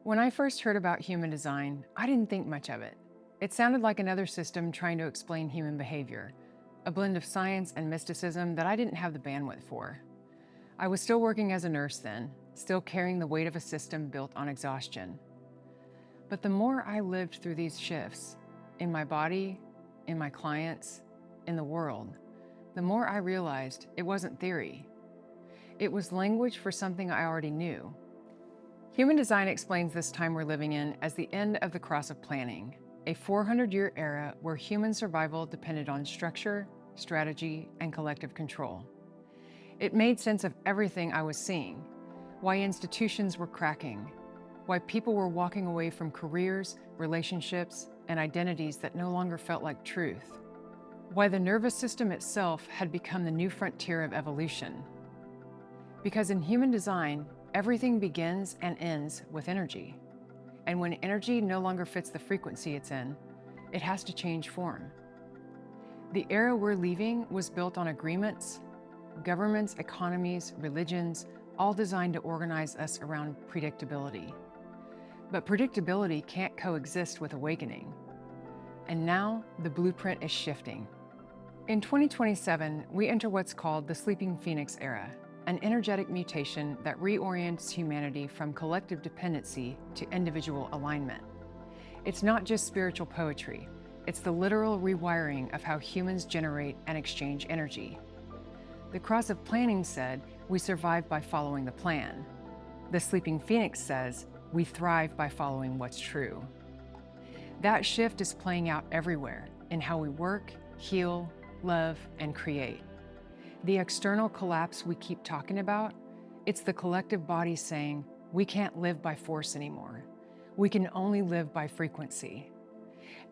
When I first heard about human design, I didn't think much of it. It sounded like another system trying to explain human behavior, a blend of science and mysticism that I didn't have the bandwidth for. I was still working as a nurse then, still carrying the weight of a system built on exhaustion. But the more I lived through these shifts, in my body, in my clients, in the world, the more I realized it wasn't theory. It was language for something I already knew. Human design explains this time we're living in as the end of the cross of planning, a 400-year era where human survival depended on structure, strategy, and collective control. It made sense of everything I was seeing, why institutions were cracking, why people were walking away from careers, relationships, and identities that no longer felt like truth, why the nervous system itself had become the new frontier of evolution. Because in human design, everything begins and ends with energy. And when energy no longer fits the frequency it's in, it has to change form. The era we're leaving was built on agreements, governments, economies, religions, all designed to organize us around predictability. But predictability can't coexist with awakening. And now the blueprint is shifting. In 2027, we enter what's called the Sleeping Phoenix era, an energetic mutation that reorients humanity from collective dependency to individual alignment. It's not just spiritual poetry, it's the literal rewiring of how humans generate and exchange energy. The cross of planning said, we survive by following the plan. The Sleeping Phoenix says, we thrive by following what's true. That shift is playing out everywhere, in how we work, heal, love, and create. The external collapse we keep talking about, it's the collective body saying, we can't live by force anymore. We can only live by frequency.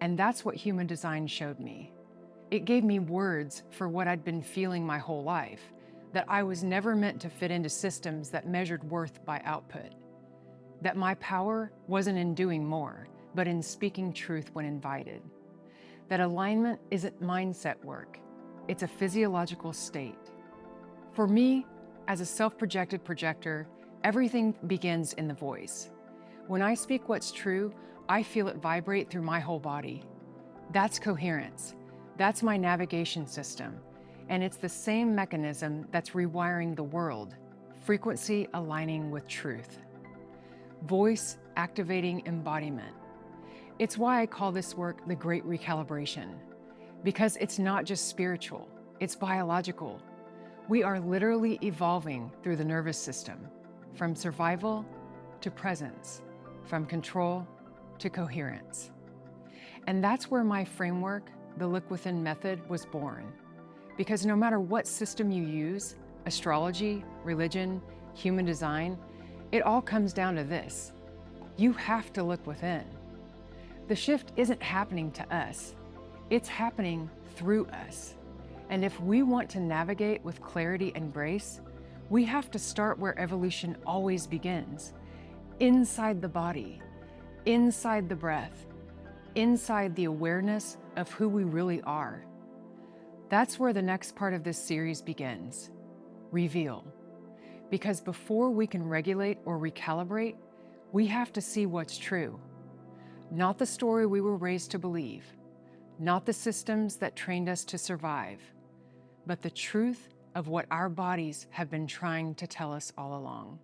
And that's what human design showed me. It gave me words for what I'd been feeling my whole life, that I was never meant to fit into systems that measured worth by output. That my power wasn't in doing more, but in speaking truth when invited. That alignment isn't mindset work, it's a physiological state. For me, as a self-projected projector, everything begins in the voice. When I speak what's true, I feel it vibrate through my whole body. That's coherence. That's my navigation system. And it's the same mechanism that's rewiring the world, frequency aligning with truth. Voice activating embodiment. It's why I call this work the Great Recalibration, because it's not just spiritual, it's biological. We are literally evolving through the nervous system, from survival to presence, from control to coherence. And that's where my framework, the Look Within method, was born. Because no matter what system you use, astrology, religion, human design, it all comes down to this. You have to look within. The shift isn't happening to us. It's happening through us. And if we want to navigate with clarity and grace, we have to start where evolution always begins, inside the body, inside the breath, inside the awareness of who we really are. That's where the next part of this series begins, reveal. Because before we can regulate or recalibrate, we have to see what's true. Not the story we were raised to believe, not the systems that trained us to survive, but the truth of what our bodies have been trying to tell us all along.